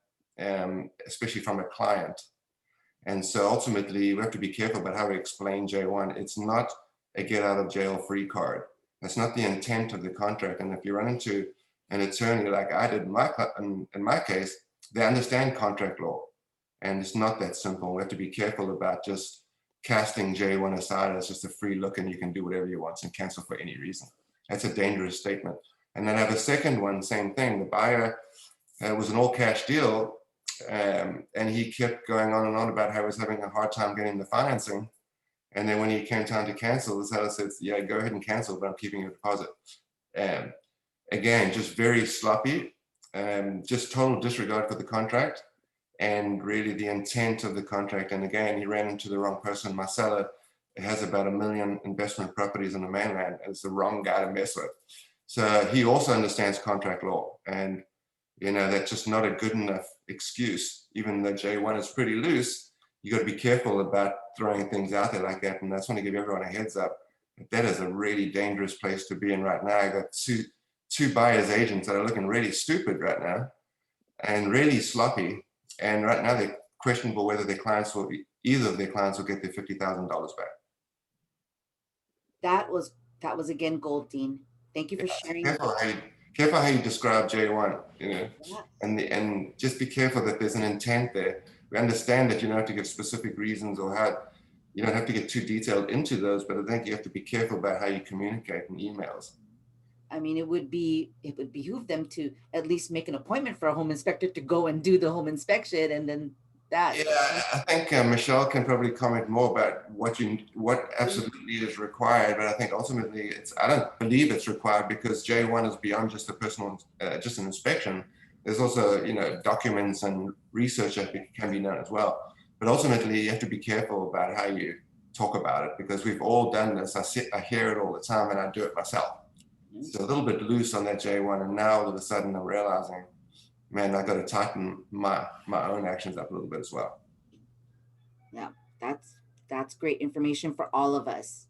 especially from a client. And so ultimately, we have to be careful about how we explain J1. It's not a get out of jail free card. That's not the intent of the contract. And if you run into an attorney like I did in my case, they understand contract law. And it's not that simple. We have to be careful about just casting J1 aside as just a free look and you can do whatever you want and cancel for any reason. That's a dangerous statement. And then I have a second one, same thing. The buyer was an all cash deal, and he kept going on and on about how he was having a hard time getting the financing. And then when he came time to cancel, the seller said, yeah, go ahead and cancel, but I'm keeping your deposit. Again, just very sloppy, just total disregard for the contract and really the intent of the contract. And again, he ran into the wrong person. My seller has about 1 million investment properties on the mainland, and it's the wrong guy to mess with. So he also understands contract law, and that's just not a good enough excuse. Even though J1 is pretty loose, you got to be careful about throwing things out there like that. And I just want to give everyone a heads up. That is a really dangerous place to be in right now. I got two buyers agents that are looking really stupid right now and really sloppy. And right now they're questionable whether either of their clients will get their $50,000 back. That was again gold, Dean. Thank you for sharing. Careful how you describe J1, and just be careful that there's an intent there. We understand that you don't have to give specific reasons or how, you don't have to get too detailed into those, but I think you have to be careful about how you communicate in emails. I mean, it would behoove them to at least make an appointment for a home inspector to go and do the home inspection, and then that. Yeah, I think Michelle can probably comment more about what absolutely is required, but I think ultimately I don't believe it's required, because J1 is beyond just a personal, just an inspection. There's also, documents and research that can be done as well. But ultimately, you have to be careful about how you talk about it, because we've all done this. I hear it all the time, and I do it myself. So a little bit loose on that J1, and now all of a sudden I'm realizing, man, I got to tighten my own actions up a little bit as well. Yeah, that's great information for all of us.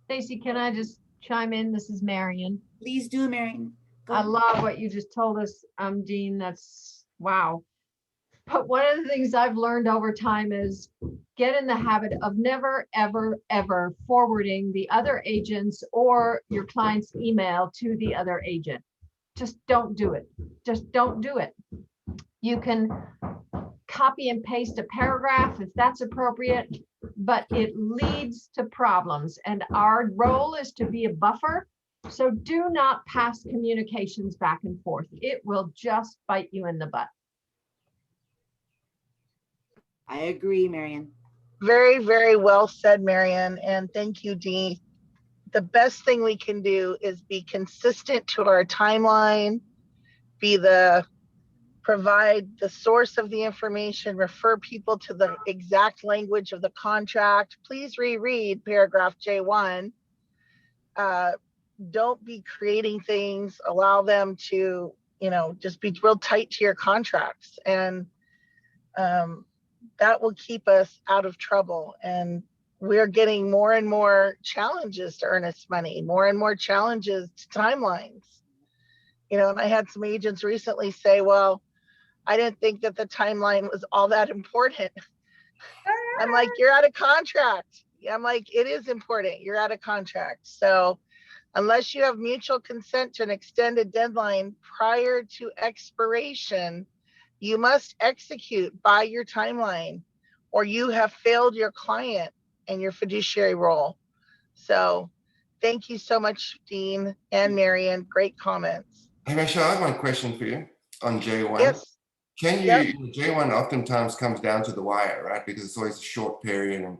Stacy, can I just chime in? This is Marion. Please do, Marion. I love what you just told us, Dean. That's wow. But one of the things I've learned over time is get in the habit of never, ever, ever forwarding the other agent's or your client's email to the other agent. Just don't do it. Just don't do it. You can copy and paste a paragraph if that's appropriate, but it leads to problems. And our role is to be a buffer. So do not pass communications back and forth. It will just bite you in the butt. I agree, Marion. Very, very well said, Marion. And thank you, Dee. The best thing we can do is be consistent to our timeline, provide the source of the information, refer people to the exact language of the contract. Please reread paragraph J1. Don't be creating things, allow them to, just be real tight to your contracts. And that will keep us out of trouble. And we're getting more and more challenges to earnest money, more and more challenges to timelines. And I had some agents recently say, well, I didn't think that the timeline was all that important. I'm like, you're out of contract. I'm like, it is important. You're out of contract. So unless you have mutual consent to an extended deadline prior to expiration, you must execute by your timeline, or you have failed your client and your fiduciary role. So thank you so much, Dean and Marion. Great comments. Hey, Michelle, I have one question for you on J1. Yes. Can you, J1 oftentimes comes down to the wire, right? Because it's always a short period. And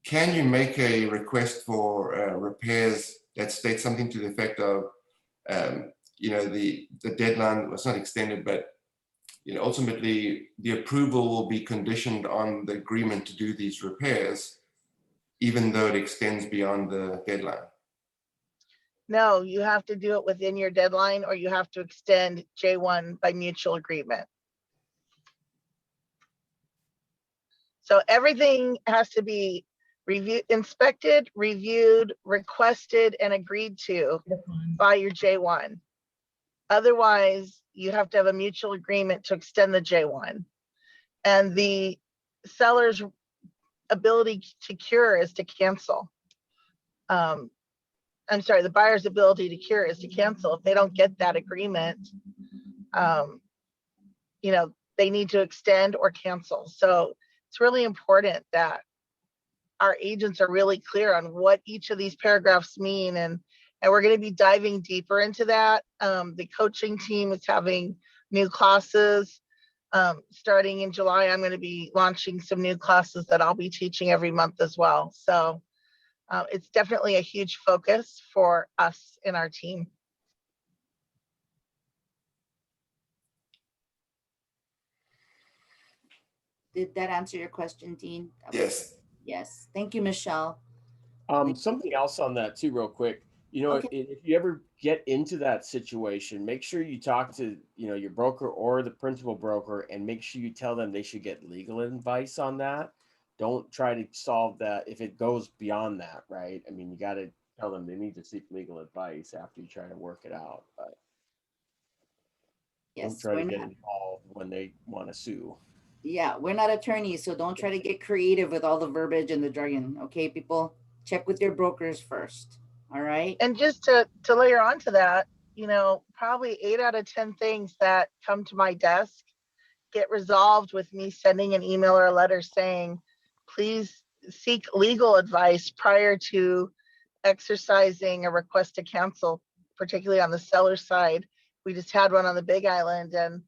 can you make a request for repairs that states something to the effect of, the deadline was not extended, but ultimately the approval will be conditioned on the agreement to do these repairs, even though it extends beyond the deadline? No, you have to do it within your deadline, or you have to extend J1 by mutual agreement. So everything has to be inspected, reviewed, requested, and agreed to by your J1. Otherwise, you have to have a mutual agreement to extend the J1. And the seller's ability to cure is to cancel. I'm sorry, the buyer's ability to cure is to cancel. If they don't get that agreement, they need to extend or cancel. So it's really important that our agents are really clear on what each of these paragraphs mean. And we're going to be diving deeper into that. The coaching team is having new classes. Starting in July, I'm going to be launching some new classes that I'll be teaching every month as well. So it's definitely a huge focus for us in our team. Did that answer your question, Dean? Yes. Yes. Thank you, Michelle. Something else on that too, real quick. If you ever get into that situation, make sure you talk to, your broker or the principal broker, and make sure you tell them they should get legal advice on that. Don't try to solve that if it goes beyond that, right? I mean, you got to tell them they need to seek legal advice after you try to work it out. But don't try to get involved when they want to sue. Yeah, we're not attorneys, so don't try to get creative with all the verbiage and the jargon. Okay, people, check with your brokers first. All right. And just to layer onto that, probably 8 out of 10 things that come to my desk get resolved with me sending an email or a letter saying, please seek legal advice prior to exercising a request to cancel, particularly on the seller side. We just had one on the Big Island, and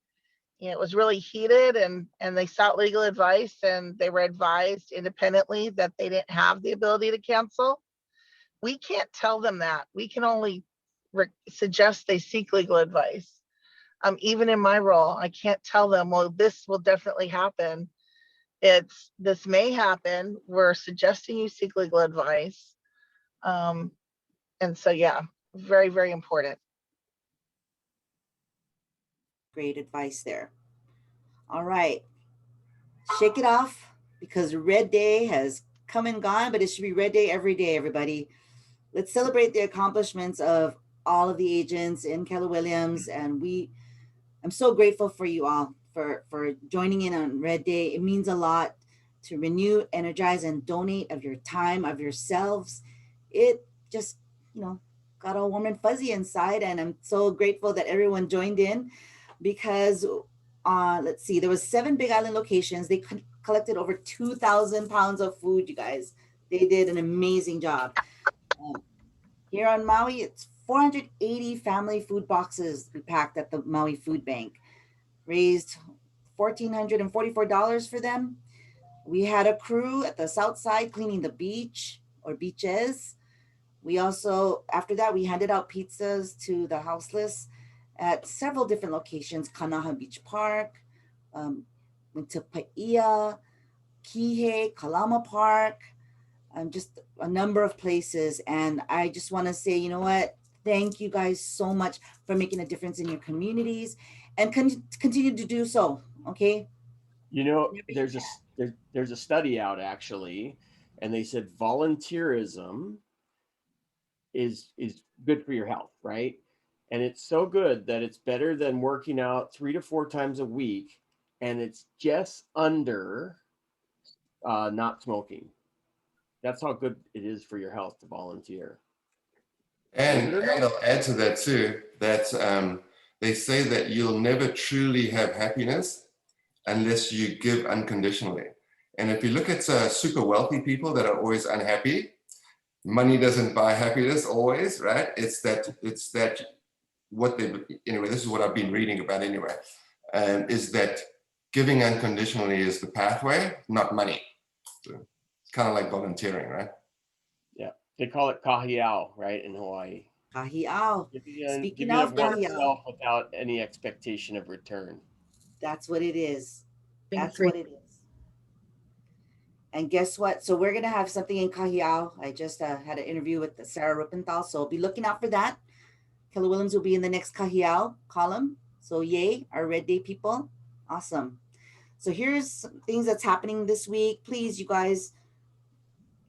it was really heated, and they sought legal advice, and they were advised independently that they didn't have the ability to cancel. We can't tell them that. We can only suggest they seek legal advice. Even in my role, I can't tell them, well, this will definitely happen. This may happen. We're suggesting you seek legal advice. And so, yeah, very, very important. Great advice there. All right. Shake it off, because Red Day has come and gone, but it should be Red Day every day, everybody. Let's celebrate the accomplishments of all of the agents in Keller Williams. And I'm so grateful for you all for joining in on Red Day. It means a lot to renew, energize, and donate of your time, of yourselves. It just, got all warm and fuzzy inside. And I'm so grateful that everyone joined in, because let's see, there was 7 Big Island locations. They collected over 2,000 pounds of food, you guys. They did an amazing job. Here on Maui, it's 480 family food boxes we packed at the Maui Food Bank. Raised $1,444 for them. We had a crew at the south side cleaning the beach or beaches. We also, after that, we handed out pizzas to the houseless at several different locations: Kanaha Beach Park, went to Paia, Kihei, Kalama Park, just a number of places. And I just want to say, you know what? Thank you guys so much for making a difference in your communities, and continue to do so. Okay. There's a study out actually, and they said volunteerism is good for your health, right? And it's so good that it's better than working out 3 to 4 times a week, and it's just under not smoking. That's how good it is for your health to volunteer. And I'll add to that too, that they say that you'll never truly have happiness unless you give unconditionally. And if you look at super wealthy people that are always unhappy, money doesn't buy happiness always, right? It's that what they, anyway, this is what I've been reading about anyway, is that giving unconditionally is the pathway, not money. So it's kind of like volunteering, right? Yeah, they call it kahiao, right, in Hawaii. Kahiao. Speaking of yourself without any expectation of return. That's what it is. That's what it is. And guess what? So we're going to have something in Kahiao. I just had an interview with Sarah Rippenthal, so be looking out for that. Keller Williams will be in the next Kahiao column. So yay, our Red Day people. Awesome. So here's some things that's happening this week. Please, you guys,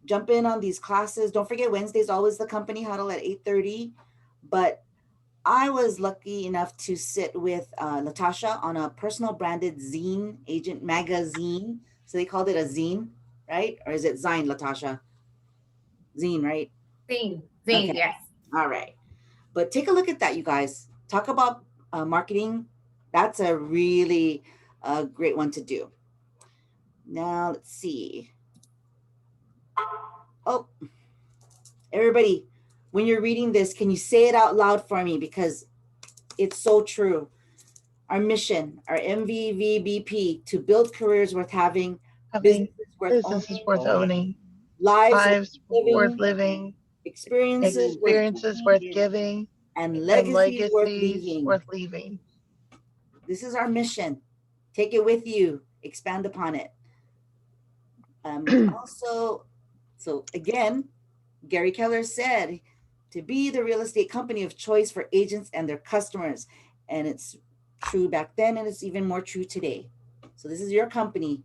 jump in on these classes. Don't forget, Wednesday's always the company huddle at 8:30. But I was lucky enough to sit with Natasha on a personal branded zine, agent magazine. So they called it a zine, right? Or is it Zine, Latasha? Zine, right? Zine, Okay. yes. All right. But take a look at that, you guys. Talk about marketing. That's a really great one to do. Now, let's see. Oh, everybody, when you're reading this, can you say it out loud for me? Because it's so true. Our mission, our MVVBP, to build careers worth having, businesses worth owning, lives worth living, experiences worth giving, and legacies worth leaving. This is our mission. Take it with you. Expand upon it. Also, so again, Gary Keller said to be the real estate company of choice for agents and their customers. And it's true back then, and it's even more true today. So this is your company.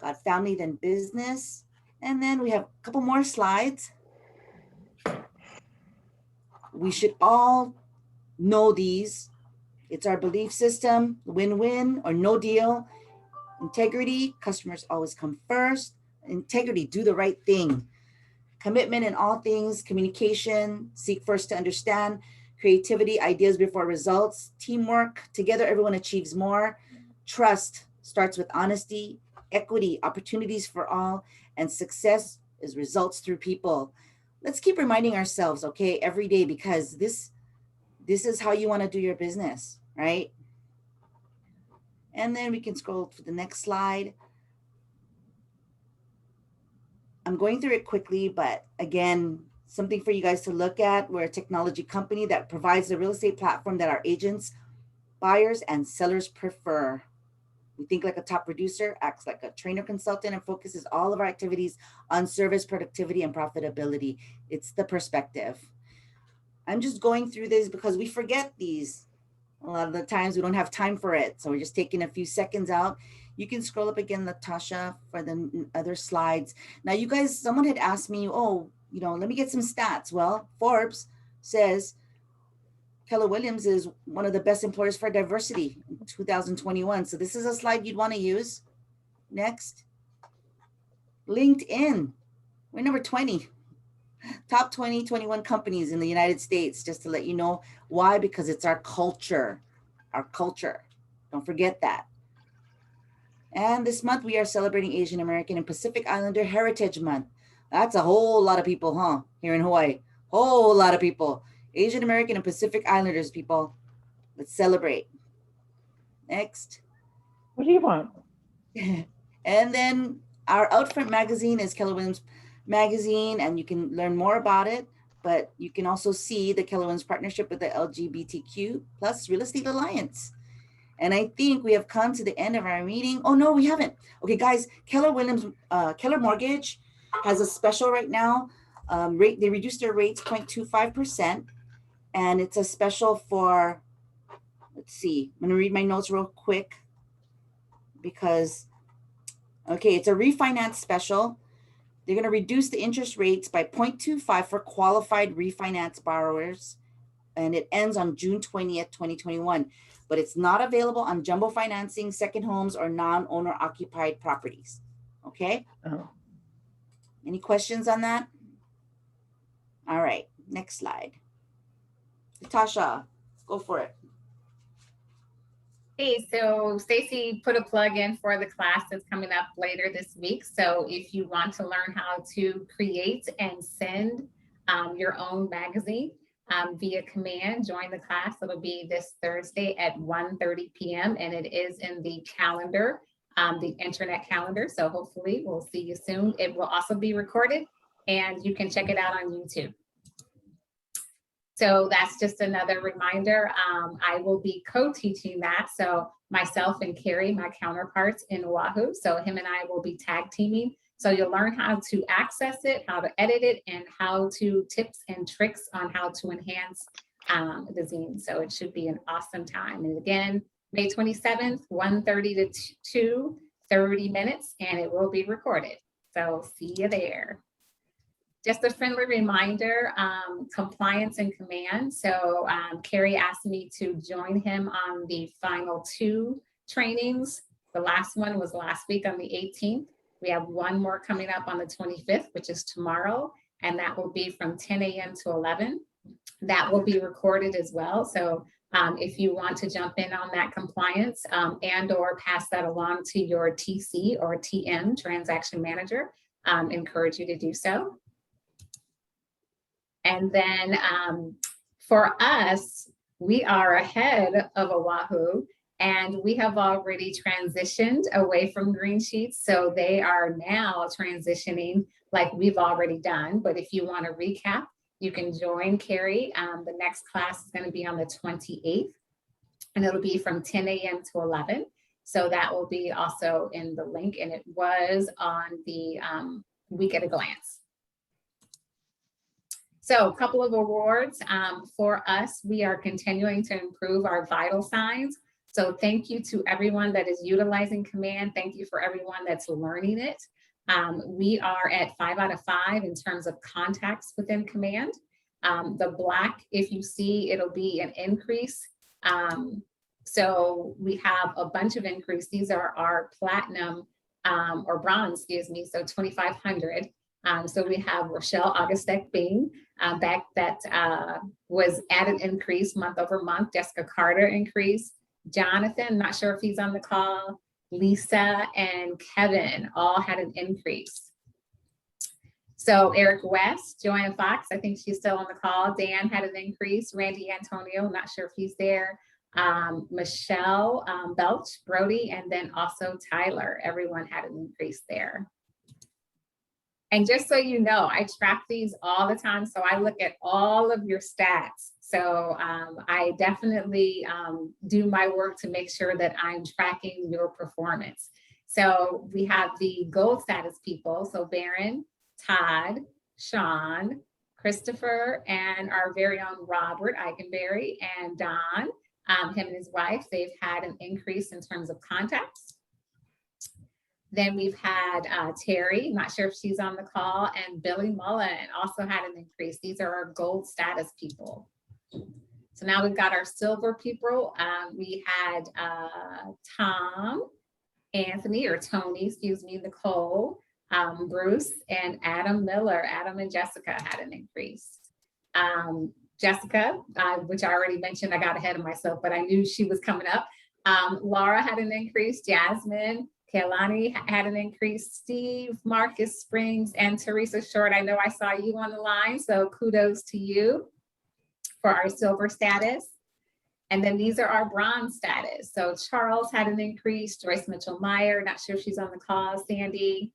Got family, then business. And then we have a couple more slides. We should all know these. It's our belief system: win-win or no deal. Integrity, customers always come first. Integrity, do the right thing. Commitment in all things, communication, seek first to understand. Creativity, ideas before results. Teamwork, together everyone achieves more. Trust starts with honesty. Equity, opportunities for all. and success is results through people. Let's keep reminding ourselves, okay, every day, because this is how you want to do your business, right? And then we can scroll to the next slide. I'm going through it quickly, but again, something for you guys to look at. We're a technology company that provides the real estate platform that our agents, buyers, and sellers prefer. We think like a top producer, acts like a trainer consultant, and focuses all of our activities on service, productivity, and profitability. It's the perspective. I'm just going through this because we forget these. A lot of the times we don't have time for it. So we're just taking a few seconds out. You can scroll up again, Natasha, for the other slides. Now, you guys, someone had asked me, oh, you know, let me get some stats. Well, Forbes says Keller Williams is one of the best employers for diversity in 2021. So this is a slide you'd want to use. Next. LinkedIn. We're number 20. Top 21 companies in the United States, just to let you know why, because it's our culture. Our culture. Don't forget that. And this month we are celebrating Asian American and Pacific Islander Heritage Month. That's a whole lot of people, huh? Here in Hawaii. Whole lot of people. Asian American and Pacific Islanders, people. Let's celebrate. Next. What do you want? And then our Outfront magazine is Keller Williams magazine, and you can learn more about it. But you can also see the Keller Williams partnership with the LGBTQ plus Real Estate Alliance. And I think we have come to the end of our meeting. Oh, no, we haven't. Okay, guys, Keller Williams, Keller Mortgage has a special right now. They reduced their rates 0.25%. And it's a special for, let's see, I'm going to read my notes real quick because, okay, it's a refinance special. They're going to reduce the interest rates by 0.25 for qualified refinance borrowers. And it ends on June 20th, 2021. But it's not available on jumbo financing, second homes, or non-owner occupied properties. Okay? Oh. Any questions on that? All right, next slide. Natasha, go for it. Hey, so Stacy put a plug in for the class that's coming up later this week. So if you want to learn how to create and send your own magazine via command, join the class. It'll be this Thursday at 1:30 p.m. and it is in the calendar, the internet calendar. So hopefully we'll see you soon. It will also be recorded and you can check it out on YouTube. So that's just another reminder. I will be co-teaching that. So myself and Carrie, my counterparts in Oahu. So him and I will be tag teaming. So you'll learn how to access it, how to edit it, and how to tips and tricks on how to enhance the zine. So it should be an awesome time. And again, May 27th, 1:30 to 2:30 minutes, and it will be recorded. So see you there. Just a friendly reminder, compliance and command. So Carrie asked me to join him on the final 2 trainings. The last one was last week on the 18th. We have one more coming up on the 25th, which is tomorrow. And that will be from 10 a.m. to 11. That will be recorded as well. So if you want to jump in on that compliance and or pass that along to your TC or TM, transaction manager, encourage you to do so. And then for us, we are ahead of Oahu and we have already transitioned away from green sheets. So they are now transitioning like we've already done. But if you want to recap, you can join Carrie. The next class is going to be on the 28th and it'll be from 10 a.m. to 11. So that will be also in the link and it was on the week at a glance. So a couple of awards for us. We are continuing to improve our vital signs. So thank you to everyone that is utilizing command. Thank you for everyone that's learning it. We are at 5 out of 5 in terms of contacts within command. The black, if you see, it'll be an increase. So we have a bunch of increase. These are our platinum or bronze, excuse me, so 2,500. So we have Rochelle Augustek Bing that was added increase month over month. Jessica Carter increase. Jonathan, not sure if he's on the call. Lisa and Kevin all had an increase. So Eric West, Joanna Fox, I think she's still on the call. Dan had an increase. Randy Antonio, not sure if he's there. Michelle Belch, Brody, and then also Tyler. Everyone had an increase there. And just so you know, I track these all the time. So I look at all of your stats. So I definitely do my work to make sure that I'm tracking your performance. So we have the gold status people. So Baron, Todd, Sean, Christopher, and our very own Robert Eikenberry and Don, him and his wife, they've had an increase in terms of contacts. Then we've had Terry, not sure if she's on the call, and Billy Mullen also had an increase. These are our gold status people. So now we've got our silver people. We had Tom, Anthony, or Tony, excuse me, Nicole, Bruce, and Adam Miller. Adam and Jessica had an increase. Jessica, which I already mentioned, I got ahead of myself, but I knew she was coming up. Laura had an increase. Jasmine, Kaylani had an increase. Steve, Marcus Springs, and Teresa Short. I know I saw you on the line, so kudos to you for our silver status. And then these are our bronze status. So Charles had an increase. Joyce Mitchell-Meyer, not sure if she's on the call. Sandy.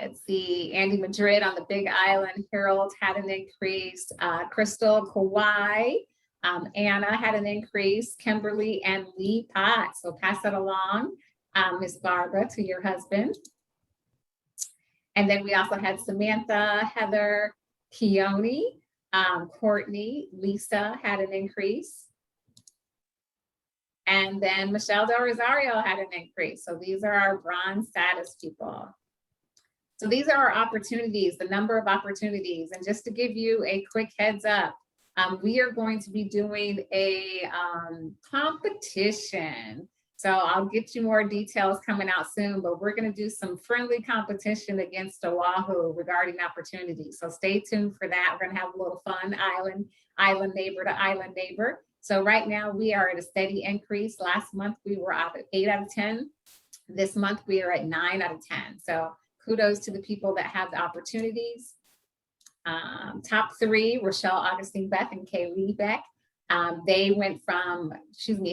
Let's see, Andy Madrid on the Big Island. Harold had an increase. Crystal Kawhi. Anna had an increase. Kimberly and Lee Potts. So pass that along, Miss Barbara, to your husband. And then we also had Samantha, Heather, Keone, Courtney, Lisa had an increase. And then Michelle Del Rosario had an increase. So these are our bronze status people. So these are our opportunities, the number of opportunities. And just to give you a quick heads up, we are going to be doing a competition. So I'll get you more details coming out soon, but we're going to do some friendly competition against Oahu regarding opportunities. So stay tuned for that. We're going to have a little fun, island neighbor to island neighbor. So right now we are at a steady increase. Last month we were at 8 out of 10. This month we are at 9 out of 10. So kudos to the people that have the opportunities. Top 3, Rochelle Augustine Beth and Kaylee Beck. They went from,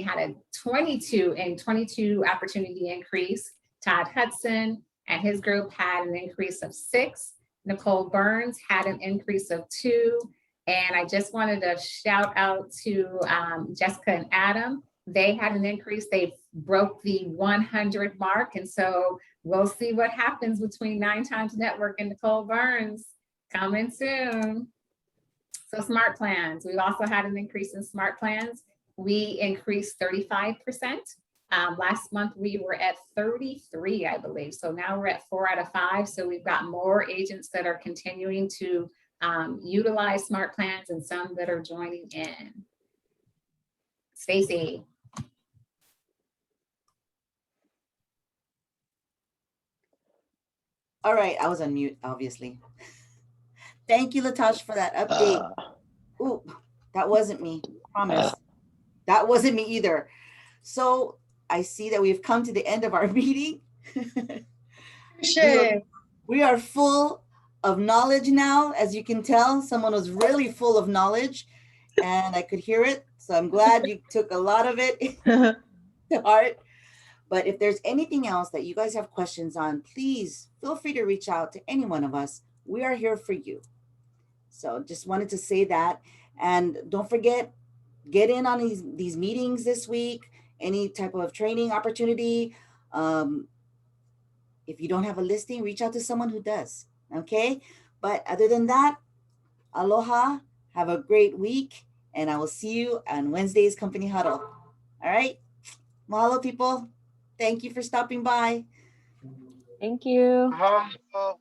had a 22 opportunity increase. Todd Hudson and his group had an increase of 6. Nicole Burns had an increase of 2. And I just wanted to shout out to Jessica and Adam. They had an increase. They broke the 100 mark. And so we'll see what happens between 9 Times Network and Nicole Burns coming soon. So smart plans. We've also had an increase in smart plans. We increased 35%. Last month we were at 33, I believe. So now we're at 4 out of 5. So we've got more agents that are continuing to utilize smart plans and some that are joining in. Stacy. All right, I was on mute, obviously. Thank you, Latasha, for that update. Ooh, that wasn't me, promise. That wasn't me either. So I see that we've come to the end of our meeting. We are full of knowledge now. As you can tell, someone was really full of knowledge and I could hear it. So I'm glad you took a lot of it to heart. But if there's anything else that you guys have questions on, please feel free to reach out to any one of us. We are here for you. So just wanted to say that. And don't forget, get in on these meetings this week, any type of training opportunity. If you don't have a listing, reach out to someone who does, okay? But other than that, aloha, have a great week, and I will see you on Wednesday's Company Huddle. All right? Mahalo, people. Thank you for stopping by. Thank you. Oh.